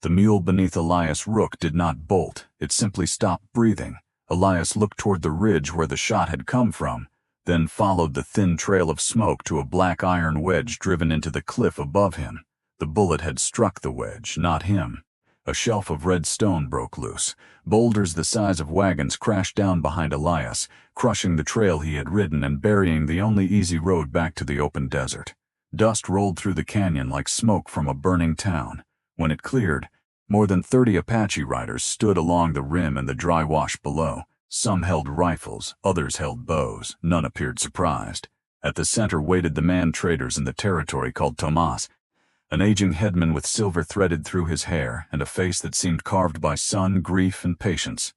The mule beneath Elias Rook did not bolt, it simply stopped breathing. Elias looked toward the ridge where the shot had come from, then followed the thin trail of smoke to a black iron wedge driven into the cliff above him. The bullet had struck the wedge, not him. A shelf of red stone broke loose. Boulders the size of wagons crashed down behind Elias, crushing the trail he had ridden and burying the only easy road back to the open desert. Dust rolled through the canyon like smoke from a burning town. When it cleared, more than 30 Apache riders stood along the rim and the dry wash below. Some held rifles, others held bows. None appeared surprised. At the center waited the man-traders in the territory called Tomas, an aging headman with silver threaded through his hair and a face that seemed carved by sun, grief, and patience.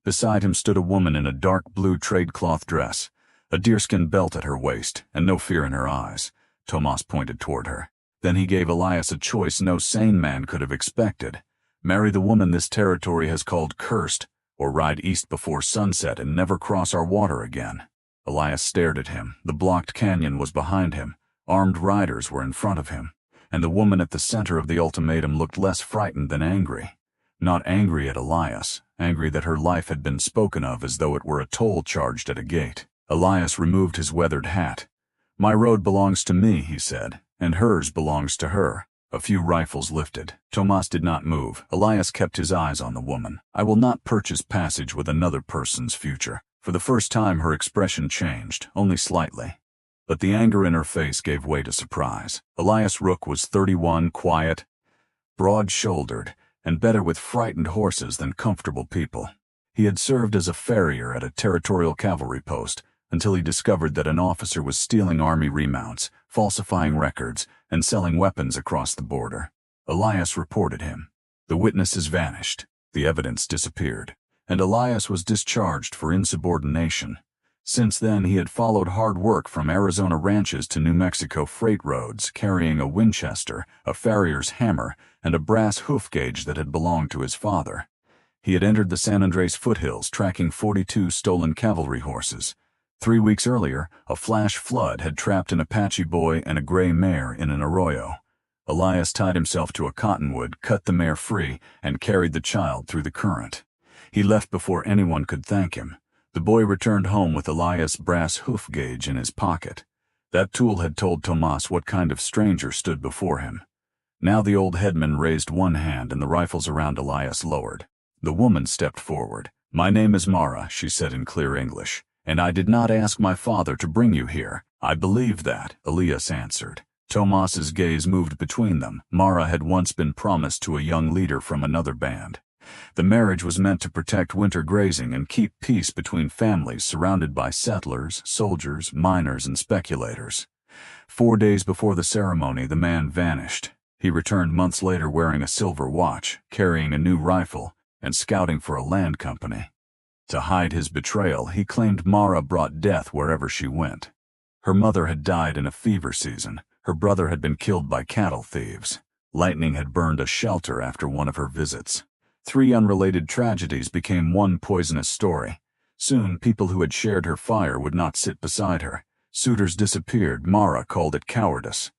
Beside him stood a woman in a dark blue trade-cloth dress, a deerskin belt at her waist, and no fear in her eyes. Tomas pointed toward her. Then he gave Elias a choice no sane man could have expected. Marry the woman this territory has called cursed, or ride east before sunset and never cross our water again. Elias stared at him. The blocked canyon was behind him. Armed riders were in front of him. And the woman at the center of the ultimatum looked less frightened than angry. Not angry at Elias, angry that her life had been spoken of as though it were a toll charged at a gate. Elias removed his weathered hat. "My road belongs to me," he said, "and hers belongs to her." A few rifles lifted. Tomas did not move. Elias kept his eyes on the woman. "I will not purchase passage with another person's future." For the first time her expression changed, only slightly. But the anger in her face gave way to surprise. Elias Rook was 31, quiet, broad-shouldered, and better with frightened horses than comfortable people. He had served as a farrier at a territorial cavalry post until he discovered that an officer was stealing army remounts, falsifying records, and selling weapons across the border. Elias reported him. The witnesses vanished, the evidence disappeared, and Elias was discharged for insubordination. Since then he had followed hard work from Arizona ranches to New Mexico freight roads, carrying a Winchester, a farrier's hammer, and a brass hoof gauge that had belonged to his father. He had entered the San Andreas foothills, tracking 42 stolen cavalry horses. 3 weeks earlier, a flash flood had trapped an Apache boy and a gray mare in an arroyo. Elias tied himself to a cottonwood, cut the mare free, and carried the child through the current. He left before anyone could thank him. The boy returned home with Elias' brass hoof gauge in his pocket. That tool had told Tomas what kind of stranger stood before him. Now the old headman raised one hand and the rifles around Elias lowered. The woman stepped forward. "My name is Mara," she said in clear English, "and I did not ask my father to bring you here." "I believe that," Elias answered. Tomas's gaze moved between them. Mara had once been promised to a young leader from another band. The marriage was meant to protect winter grazing and keep peace between families surrounded by settlers, soldiers, miners, and speculators. 4 days before the ceremony, the man vanished. He returned months later wearing a silver watch, carrying a new rifle, and scouting for a land company. To hide his betrayal, he claimed Mara brought death wherever she went. Her mother had died in a fever season. Her brother had been killed by cattle thieves. Lightning had burned a shelter after one of her visits. 3 unrelated tragedies became one poisonous story. Soon, people who had shared her fire would not sit beside her. Suitors disappeared. Mara called it cowardice.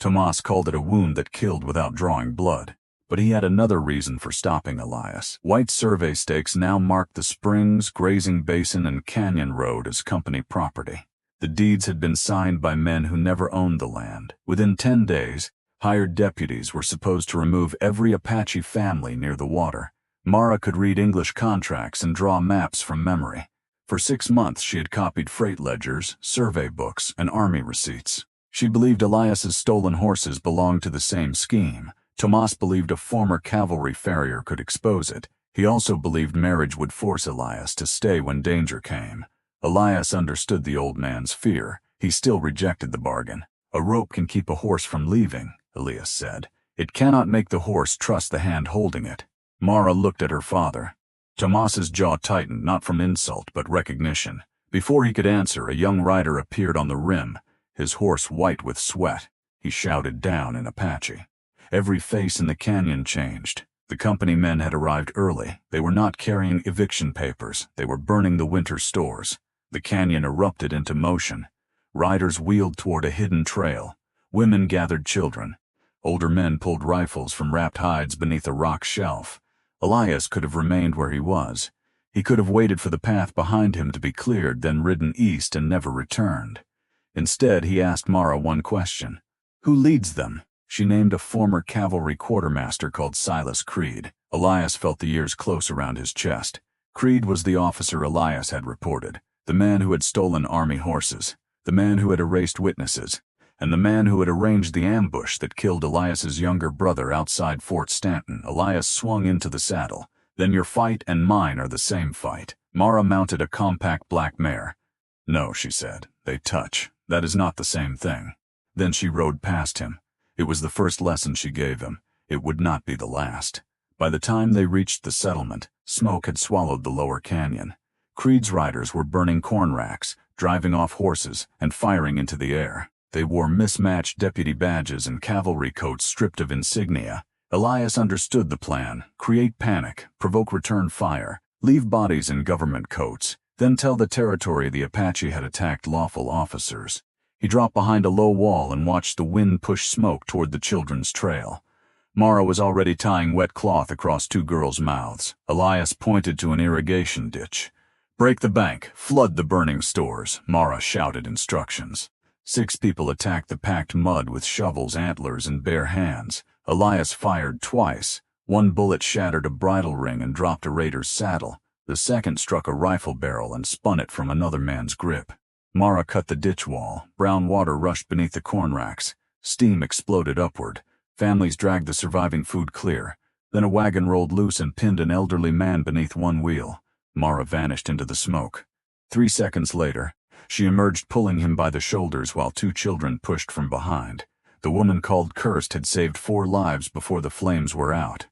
Tomas called it a wound that killed without drawing blood. But he had another reason for stopping Elias. White survey stakes now marked the springs, grazing basin, and canyon road as company property. The deeds had been signed by men who never owned the land. Within 10 days, hired deputies were supposed to remove every Apache family near the water. Mara could read English contracts and draw maps from memory. For 6 months she had copied freight ledgers, survey books, and army receipts. She believed Elias's stolen horses belonged to the same scheme. Tomas believed a former cavalry farrier could expose it. He also believed marriage would force Elias to stay when danger came. Elias understood the old man's fear. He still rejected the bargain. "A rope can keep a horse from leaving," Elias said. "It cannot make the horse trust the hand holding it." Mara looked at her father. Tomas's jaw tightened, not from insult but recognition. Before he could answer, a young rider appeared on the rim, his horse white with sweat. He shouted down in Apache. Every face in the canyon changed. The company men had arrived early. They were not carrying eviction papers. They were burning the winter stores. The canyon erupted into motion. Riders wheeled toward a hidden trail. Women gathered children. Older men pulled rifles from wrapped hides beneath a rock shelf. Elias could have remained where he was. He could have waited for the path behind him to be cleared, then ridden east and never returned. Instead, he asked Mara one question. Who leads them? She named a former cavalry quartermaster called Silas Creed. Elias felt the ears close around his chest. Creed was the officer Elias had reported, the man who had stolen army horses, the man who had erased witnesses, and the man who had arranged the ambush that killed Elias's younger brother outside Fort Stanton. Elias swung into the saddle. Then your fight and mine are the same fight. Mara mounted a compact black mare. No, she said, they touch. That is not the same thing. Then she rode past him. It was the first lesson she gave him. It would not be the last. By the time they reached the settlement, smoke had swallowed the lower canyon. Creed's riders were burning corn racks, driving off horses, and firing into the air. They wore mismatched deputy badges and cavalry coats stripped of insignia. Elias understood the plan: create panic, provoke return fire, leave bodies in government coats, then tell the territory the Apache had attacked lawful officers. He dropped behind a low wall and watched the wind push smoke toward the children's trail. Mara was already tying wet cloth across two girls' mouths. Elias pointed to an irrigation ditch. Break the bank, flood the burning stores, Mara shouted instructions. 6 people attacked the packed mud with shovels, antlers, and bare hands. Elias fired twice. One bullet shattered a bridle ring and dropped a raider's saddle. The second struck a rifle barrel and spun it from another man's grip. Mara cut the ditch wall. Brown water rushed beneath the corn racks. Steam exploded upward. Families dragged the surviving food clear. Then a wagon rolled loose and pinned an elderly man beneath one wheel. Mara vanished into the smoke. 3 seconds later, she emerged, pulling him by the shoulders while 2 children pushed from behind. The woman called Cursed had saved 4 lives before the flames were out.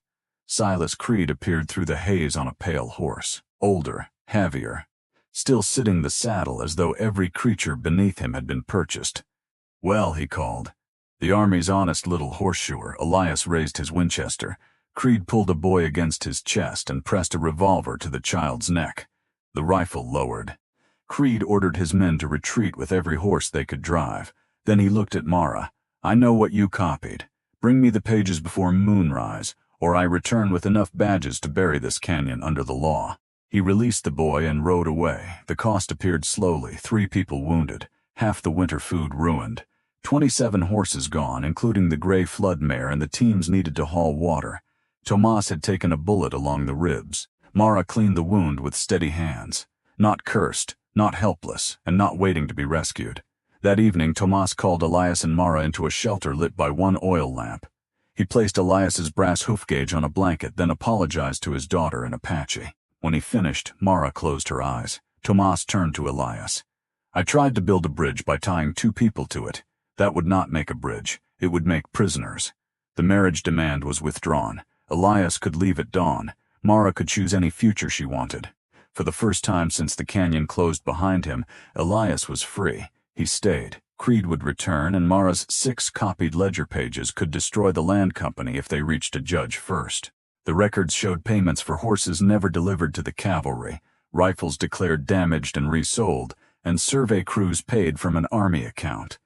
Silas Creed appeared through the haze on a pale horse, older, heavier, still sitting the saddle as though every creature beneath him had been purchased. Well, he called. The army's honest little horseshoer. Elias raised his Winchester. Creed pulled a boy against his chest and pressed a revolver to the child's neck. The rifle lowered. Creed ordered his men to retreat with every horse they could drive. Then he looked at Mara. I know what you copied. Bring me the pages before moonrise, or I return with enough badges to bury this canyon under the law. He released the boy and rode away. The cost appeared slowly. 3 people wounded, half the winter food ruined, 27 horses gone, including the gray flood mare, and the teams needed to haul water. Tomas had taken a bullet along the ribs. Mara cleaned the wound with steady hands. Not cursed, not helpless, and not waiting to be rescued. That evening, Tomas called Elias and Mara into a shelter lit by one oil lamp. He placed Elias's brass hoof gauge on a blanket, then apologized to his daughter in Apache. When he finished, Mara closed her eyes. Tomas turned to Elias. I tried to build a bridge by tying 2 people to it. That would not make a bridge. It would make prisoners. The marriage demand was withdrawn. Elias could leave at dawn. Mara could choose any future she wanted. For the first time since the canyon closed behind him, Elias was free. He stayed. Creed would return, and Mara's 6 copied ledger pages could destroy the land company if they reached a judge first. The records showed payments for horses never delivered to the cavalry, rifles declared damaged and resold, and survey crews paid from an army account.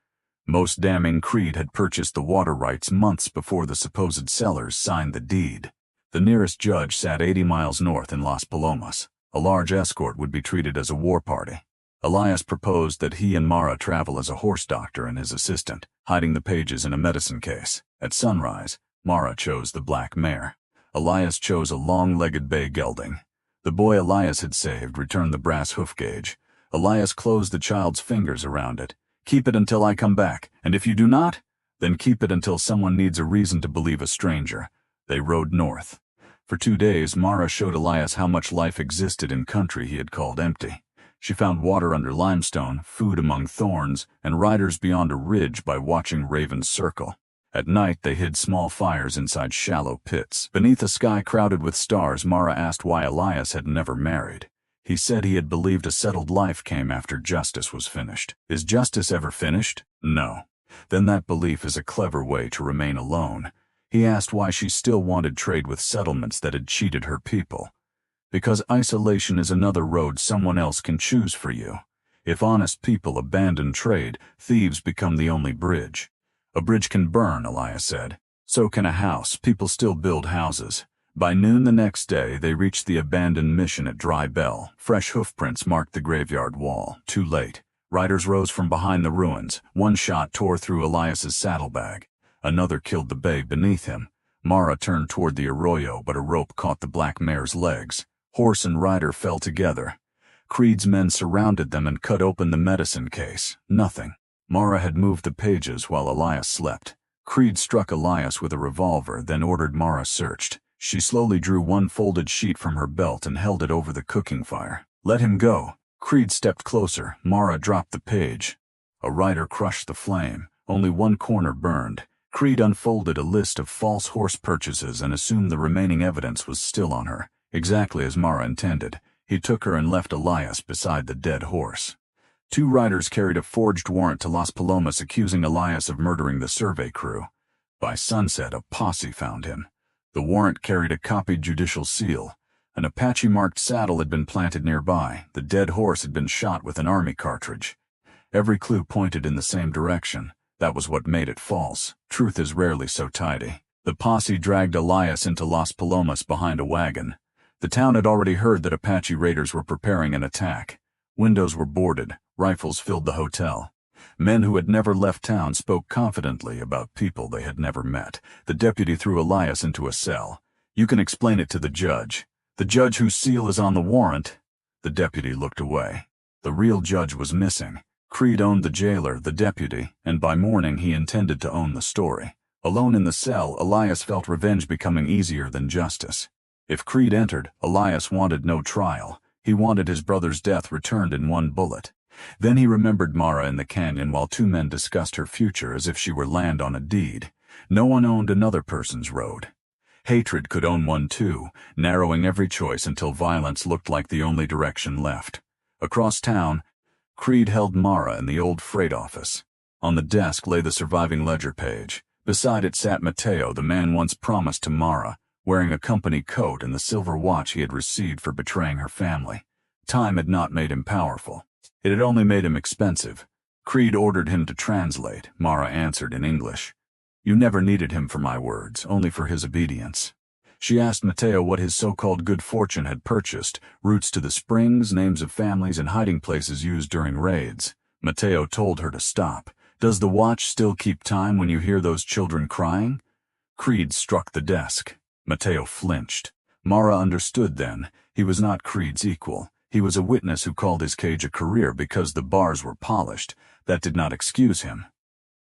Most damning, Creed had purchased the water rights months before the supposed sellers signed the deed. The nearest judge sat 80 miles north in Las Palomas. A large escort would be treated as a war party. Elias proposed that he and Mara travel as a horse doctor and his assistant, hiding the pages in a medicine case. At sunrise, Mara chose the black mare. Elias chose a long-legged bay gelding. The boy Elias had saved returned the brass hoof gauge. Elias closed the child's fingers around it. Keep it until I come back, and if you do not, then keep it until someone needs a reason to believe a stranger. They rode north. For 2 days, Mara showed Elias how much life existed in country he had called empty. She found water under limestone, food among thorns, and riders beyond a ridge by watching ravens circle. At night, they hid small fires inside shallow pits. Beneath a sky crowded with stars, Mara asked why Elias had never married. He said he had believed a settled life came after justice was finished. Is justice ever finished? No. Then that belief is a clever way to remain alone. He asked why she still wanted trade with settlements that had cheated her people. Because isolation is another road someone else can choose for you. If honest people abandon trade, thieves become the only bridge. A bridge can burn, Elias said. So can a house. People still build houses. By noon the next day, they reached the abandoned mission at Dry Bell. Fresh hoofprints marked the graveyard wall. Too late. Riders rose from behind the ruins. One shot tore through Elias's saddlebag. Another killed the babe beneath him. Mara turned toward the arroyo, but a rope caught the black mare's legs. Horse and rider fell together. Creed's men surrounded them and cut open the medicine case. Nothing. Mara had moved the pages while Elias slept. Creed struck Elias with a revolver, then ordered Mara searched. She slowly drew one folded sheet from her belt and held it over the cooking fire. Let him go. Creed stepped closer. Mara dropped the page. A rider crushed the flame. Only one corner burned. Creed unfolded a list of false horse purchases and assumed the remaining evidence was still on her, exactly as Mara intended. He took her and left Elias beside the dead horse. 2 riders carried a forged warrant to Las Palomas accusing Elias of murdering the survey crew. By sunset, a posse found him. The warrant carried a copied judicial seal. An Apache-marked saddle had been planted nearby. The dead horse had been shot with an army cartridge. Every clue pointed in the same direction. That was what made it false. Truth is rarely so tidy. The posse dragged Elias into Las Palomas behind a wagon. The town had already heard that Apache raiders were preparing an attack. Windows were boarded. Rifles filled the hotel. Men who had never left town spoke confidently about people they had never met. The deputy threw Elias into a cell. You can explain it to the judge. The judge whose seal is on the warrant. The deputy looked away. The real judge was missing. Creed owned the jailer, the deputy, and by morning he intended to own the story. Alone in the cell, Elias felt revenge becoming easier than justice. If Creed entered, Elias wanted no trial. He wanted his brother's death returned in one bullet. Then he remembered Mara in the canyon while 2 men discussed her future as if she were land on a deed. No one owned another person's road. Hatred could own one too, narrowing every choice until violence looked like the only direction left. Across town, Creed held Mara in the old freight office. On the desk lay the surviving ledger page. Beside it sat Mateo, the man once promised to Mara, wearing a company coat and the silver watch he had received for betraying her family. Time had not made him powerful. It had only made him expensive. Creed ordered him to translate. Mara answered in English. You never needed him for my words, only for his obedience. She asked Mateo what his so-called good fortune had purchased, routes to the springs, names of families, and hiding places used during raids. Mateo told her to stop. Does the watch still keep time when you hear those children crying? Creed struck the desk. Mateo flinched. Mara understood then. He was not Creed's equal. He was a witness who called his cage a career because the bars were polished. That did not excuse him.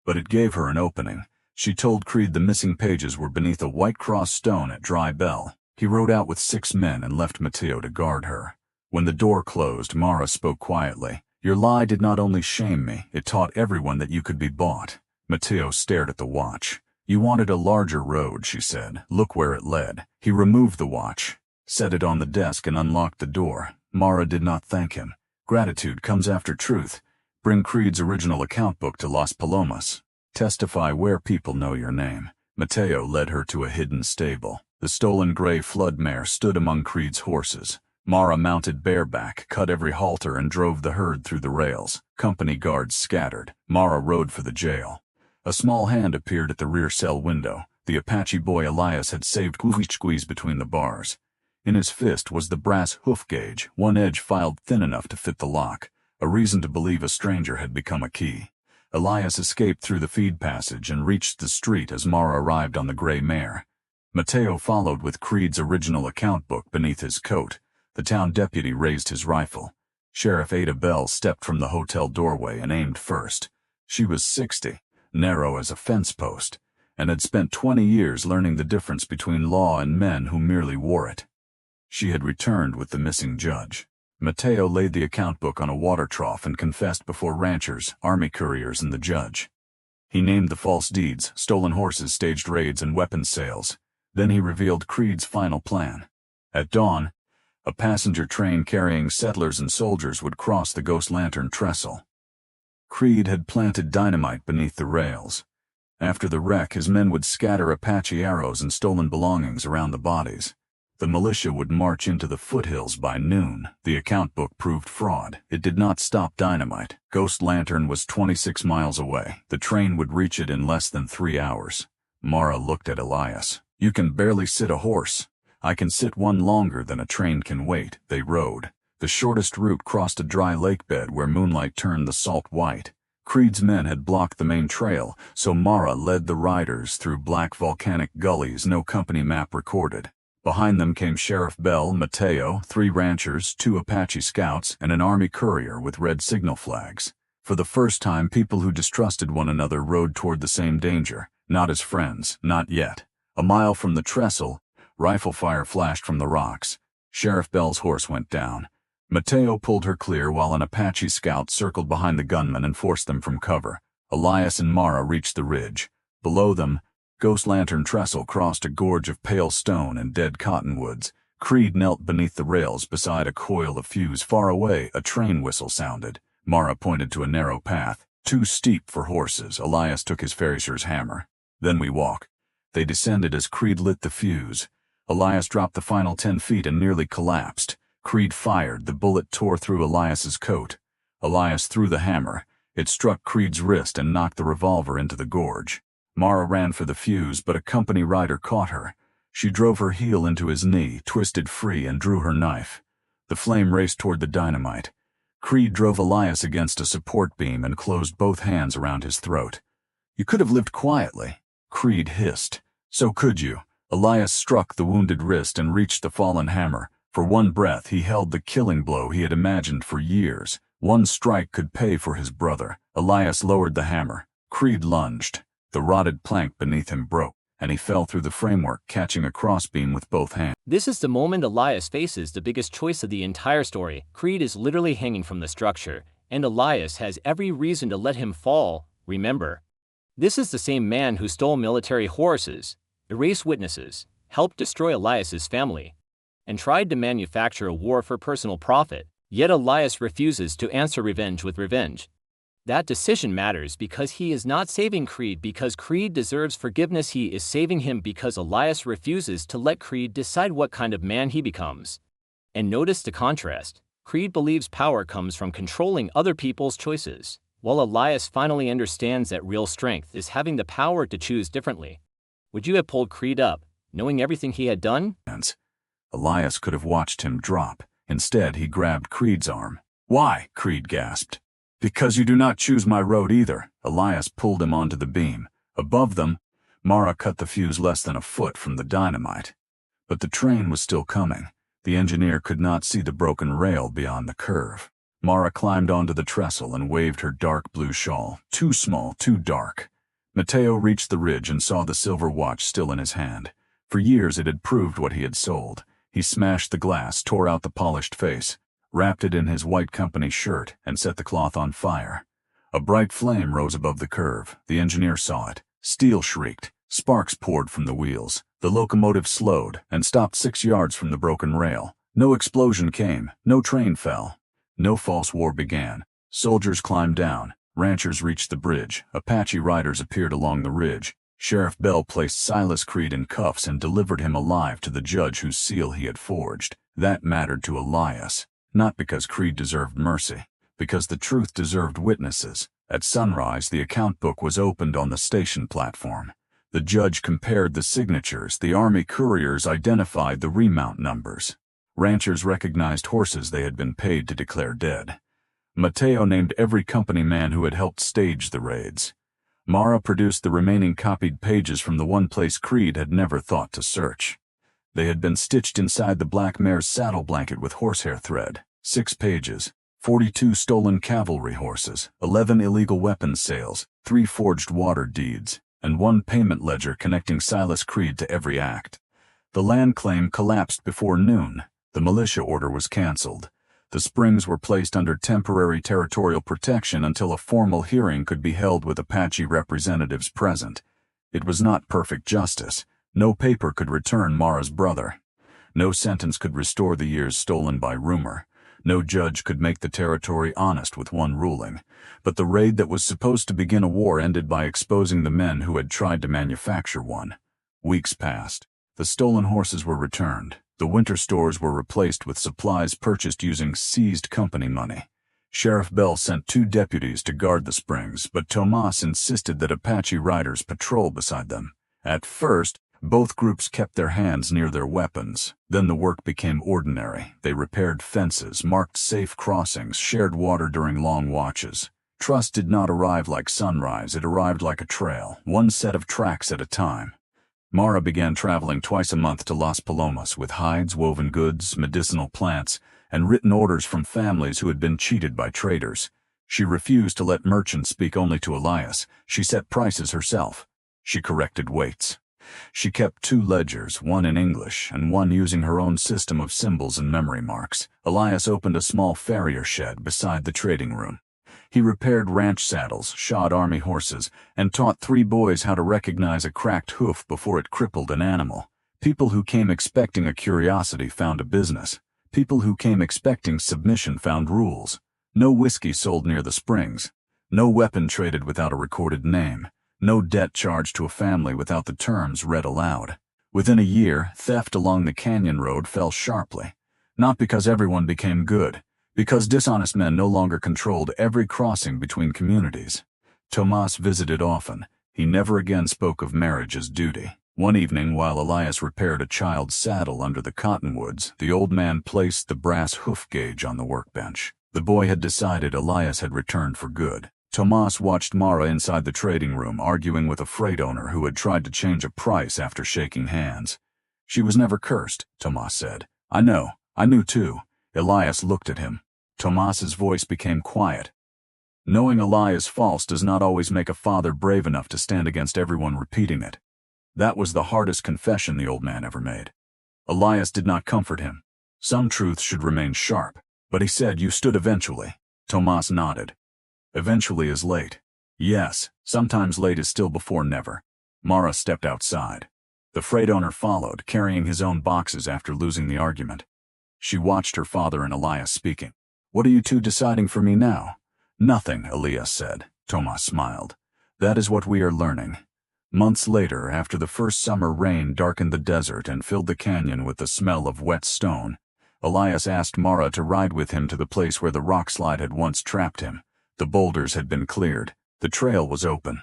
But it gave her an opening. She told Creed the missing pages were beneath a white cross stone at Dry Bell. He rode out with 6 men and left Mateo to guard her. When the door closed, Mara spoke quietly. Your lie did not only shame me, it taught everyone that you could be bought. Mateo stared at the watch. You wanted a larger road, she said. Look where it led. He removed the watch, set it on the desk, and unlocked the door. Mara did not thank him. Gratitude comes after truth. Bring Creed's original account book to Las Palomas. Testify where people know your name. Mateo led her to a hidden stable. The stolen gray flood mare stood among Creed's horses. Mara mounted bareback, cut every halter, and drove the herd through the rails. Company guards scattered. Mara rode for the jail. A small hand appeared at the rear cell window. The Apache boy Elias had saved squeeze between the bars. In his fist was the brass hoof gauge, one edge filed thin enough to fit the lock, a reason to believe a stranger had become a key. Elias escaped through the feed passage and reached the street as Mara arrived on the gray mare. Mateo followed with Creed's original account book beneath his coat. The town deputy raised his rifle. Sheriff Ada Bell stepped from the hotel doorway and aimed first. She was 60, narrow as a fence post, and had spent 20 years learning the difference between law and men who merely wore it. She had returned with the missing judge. Mateo laid the account book on a water trough and confessed before ranchers, army couriers, and the judge. He named the false deeds, stolen horses, staged raids, and weapons sales. Then he revealed Creed's final plan. At dawn, a passenger train carrying settlers and soldiers would cross the Ghost Lantern trestle. Creed had planted dynamite beneath the rails. After the wreck, his men would scatter Apache arrows and stolen belongings around the bodies. The militia would march into the foothills by noon. The account book proved fraud. It did not stop dynamite. Ghost Lantern was 26 miles away. The train would reach it in less than 3 hours. Mara looked at Elias. "You can barely sit a horse. I can sit one longer than a train can wait." They rode. The shortest route crossed a dry lake bed where moonlight turned the salt white. Creed's men had blocked the main trail, so Mara led the riders through black volcanic gullies no company map recorded. Behind them came Sheriff Bell, Mateo, 3 ranchers, 2 Apache scouts, and an army courier with red signal flags. For the first time, people who distrusted one another rode toward the same danger, not as friends, not yet. A mile from the trestle, rifle fire flashed from the rocks. Sheriff Bell's horse went down. Mateo pulled her clear while an Apache scout circled behind the gunmen and forced them from cover. Elias and Mara reached the ridge. Below them, Ghost Lantern Trestle crossed a gorge of pale stone and dead cottonwoods. Creed knelt beneath the rails beside a coil of fuse. Far away, a train whistle sounded. Mara pointed to a narrow path, too steep for horses. Elias took his farrier's hammer. "Then we walk." They descended as Creed lit the fuse. Elias dropped the final 10 feet and nearly collapsed. Creed fired. The bullet tore through Elias's coat. Elias threw the hammer. It struck Creed's wrist and knocked the revolver into the gorge. Mara ran for the fuse, but a company rider caught her. She drove her heel into his knee, twisted free, and drew her knife. The flame raced toward the dynamite. Creed drove Elias against a support beam and closed both hands around his throat. "You could have lived quietly," Creed hissed. "So could you." Elias struck the wounded wrist and reached the fallen hammer. For one breath, he held the killing blow he had imagined for years. One strike could pay for his brother. Elias lowered the hammer. Creed lunged. The rotted plank beneath him broke, and he fell through the framework, catching a crossbeam with both hands. This is the moment Elias faces the biggest choice of the entire story. Creed is literally hanging from the structure, and Elias has every reason to let him fall. Remember, this is the same man who stole military horses, erased witnesses, helped destroy Elias's family, and tried to manufacture a war for personal profit. Yet Elias refuses to answer revenge with revenge. That decision matters because he is not saving Creed because Creed deserves forgiveness. He is saving him because Elias refuses to let Creed decide what kind of man he becomes. And notice the contrast. Creed believes power comes from controlling other people's choices, while Elias finally understands that real strength is having the power to choose differently. Would you have pulled Creed up, knowing everything he had done? Elias could have watched him drop. Instead, he grabbed Creed's arm. "Why?" Creed gasped. "Because you do not choose my road either." Elias pulled him onto the beam. Above them, Mara cut the fuse less than a foot from the dynamite. But the train was still coming. The engineer could not see the broken rail beyond the curve. Mara climbed onto the trestle and waved her dark blue shawl. Too small, too dark. Mateo reached the ridge and saw the silver watch still in his hand. For years it had proved what he had sold. He smashed the glass, tore out the polished face, wrapped it in his white company shirt, and set the cloth on fire. A bright flame rose above the curve. The engineer saw it. Steel shrieked. Sparks poured from the wheels. The locomotive slowed and stopped 6 yards from the broken rail. No explosion came. No train fell. No false war began. Soldiers climbed down. Ranchers reached the bridge. Apache riders appeared along the ridge. Sheriff Bell placed Silas Creed in cuffs and delivered him alive to the judge whose seal he had forged. That mattered to Elias. Not because Creed deserved mercy, because the truth deserved witnesses. At sunrise, the account book was opened on the station platform. The judge compared the signatures. The army couriers identified the remount numbers. Ranchers recognized horses they had been paid to declare dead. Mateo named every company man who had helped stage the raids. Mara produced the remaining copied pages from the one place Creed had never thought to search. They had been stitched inside the black mare's saddle blanket with horsehair thread. 6 pages, 42 stolen cavalry horses, 11 illegal weapons sales, 3 forged water deeds, and 1 payment ledger connecting Silas Creed to every act. The land claim collapsed before noon. The militia order was canceled. The springs were placed under temporary territorial protection until a formal hearing could be held with Apache representatives present. It was not perfect justice. No paper could return Mara's brother. No sentence could restore the years stolen by rumor. No judge could make the territory honest with one ruling. But the raid that was supposed to begin a war ended by exposing the men who had tried to manufacture one. Weeks passed. The stolen horses were returned. The winter stores were replaced with supplies purchased using seized company money. Sheriff Bell sent 2 deputies to guard the springs, but Tomas insisted that Apache riders patrol beside them. At first, both groups kept their hands near their weapons. Then the work became ordinary. They repaired fences, marked safe crossings, shared water during long watches. Trust did not arrive like sunrise, it arrived like a trail, one set of tracks at a time. Mara began traveling twice a month to Las Palomas with hides, woven goods, medicinal plants, and written orders from families who had been cheated by traders. She refused to let merchants speak only to Elias. She set prices herself. She corrected weights. She kept 2 ledgers, one in English and one using her own system of symbols and memory marks. Elias opened a small farrier shed beside the trading room. He repaired ranch saddles, shod army horses, and taught 3 boys how to recognize a cracked hoof before it crippled an animal. People who came expecting a curiosity found a business. People who came expecting submission found rules. No whiskey sold near the springs. No weapon traded without a recorded name. No debt charged to a family without the terms read aloud. Within a year, theft along the canyon road fell sharply. Not because everyone became good, because dishonest men no longer controlled every crossing between communities. Tomas visited often. He never again spoke of marriage as duty. One evening, while Elias repaired a child's saddle under the cottonwoods, the old man placed the brass hoof gauge on the workbench. The boy had decided Elias had returned for good. Tomas watched Mara inside the trading room, arguing with a freight owner who had tried to change a price after shaking hands. She was never cursed, Tomas said. I know. I knew too. Elias looked at him. Tomas's voice became quiet. Knowing a lie is false does not always make a father brave enough to stand against everyone repeating it. That was the hardest confession the old man ever made. Elias did not comfort him. Some truths should remain sharp, but he said, "You stood eventually." Tomas nodded. Eventually is late. Yes, sometimes late is still before never. Mara stepped outside. The freight owner followed, carrying his own boxes after losing the argument. She watched her father and Elias speaking. "What are you 2 deciding for me now?" "Nothing," Elias said. Tomas smiled. "That is what we are learning." Months later, after the first summer rain darkened the desert and filled the canyon with the smell of wet stone, Elias asked Mara to ride with him to the place where the rock slide had once trapped him. The boulders had been cleared. The trail was open.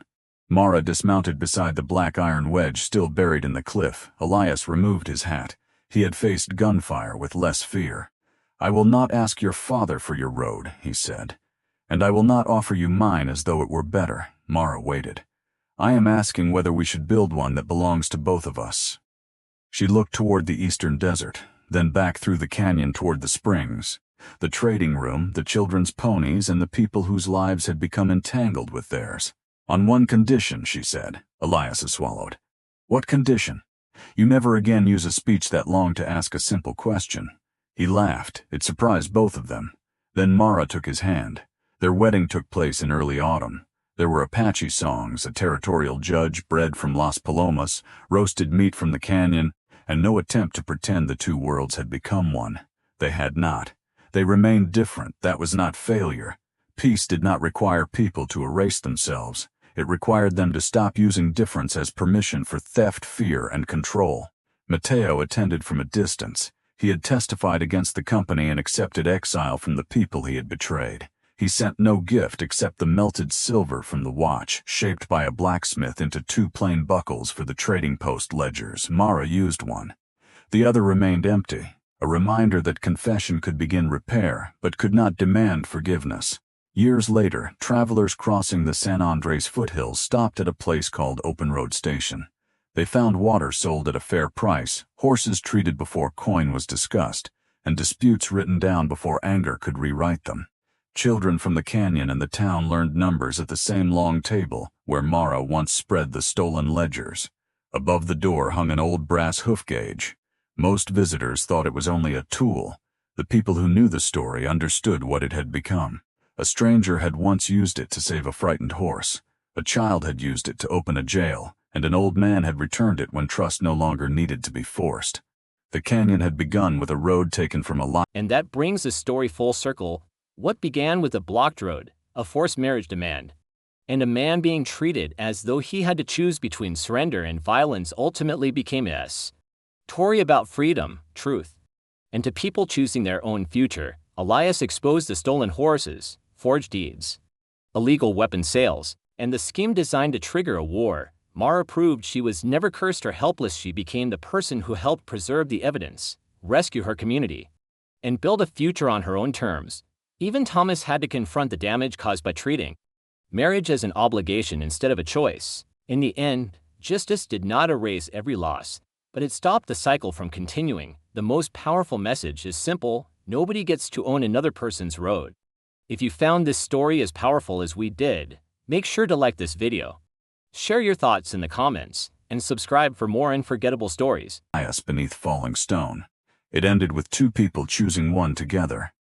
Mara dismounted beside the black iron wedge still buried in the cliff. Elias removed his hat. He had faced gunfire with less fear. "I will not ask your father for your road," he said. "And I will not offer you mine as though it were better." Mara waited. "I am asking whether we should build one that belongs to both of us." She looked toward the eastern desert, then back through the canyon toward the springs, the trading room, the children's ponies, and the people whose lives had become entangled with theirs. "On one condition," she said. Elias swallowed. "What condition?" "You never again use a speech that long to ask a simple question." He laughed. It surprised both of them. Then Mara took his hand. Their wedding took place in early autumn. There were Apache songs, a territorial judge, bread from Las Palomas, roasted meat from the canyon, and no attempt to pretend the 2 worlds had become one. They had not. They remained different. That was not failure. Peace did not require people to erase themselves. It required them to stop using difference as permission for theft, fear, and control. Mateo attended from a distance. He had testified against the company and accepted exile from the people he had betrayed. He sent no gift except the melted silver from the watch, shaped by a blacksmith into 2 plain buckles for the trading post ledgers. Mara used one. The other remained empty, a reminder that confession could begin repair, but could not demand forgiveness. Years later, travelers crossing the San Andreas foothills stopped at a place called Open Road Station. They found water sold at a fair price, horses treated before coin was discussed, and disputes written down before anger could rewrite them. Children from the canyon and the town learned numbers at the same long table where Mara once spread the stolen ledgers. Above the door hung an old brass hoof gauge. Most visitors thought it was only a tool. The people who knew the story understood what it had become. A stranger had once used it to save a frightened horse. A child had used it to open a jail, and an old man had returned it when trust no longer needed to be forced. The canyon had begun with a road taken from Elias. And that brings the story full circle. What began with a blocked road, a forced marriage demand, and a man being treated as though he had to choose between surrender and violence ultimately became a story about freedom, truth, and to people choosing their own future. Elias exposed the stolen horses, forged deeds, illegal weapon sales, and the scheme designed to trigger a war. Mara proved she was never cursed or helpless. She became the person who helped preserve the evidence, rescue her community, and build a future on her own terms. Even Thomas had to confront the damage caused by treating marriage as an obligation instead of a choice. In the end, justice did not erase every loss, but it stopped the cycle from continuing. The most powerful message is simple: nobody gets to own another person's road. If you found this story as powerful as we did, make sure to like this video, share your thoughts in the comments, and subscribe for more unforgettable stories. Elias beneath falling stone. It ended with two people choosing one together.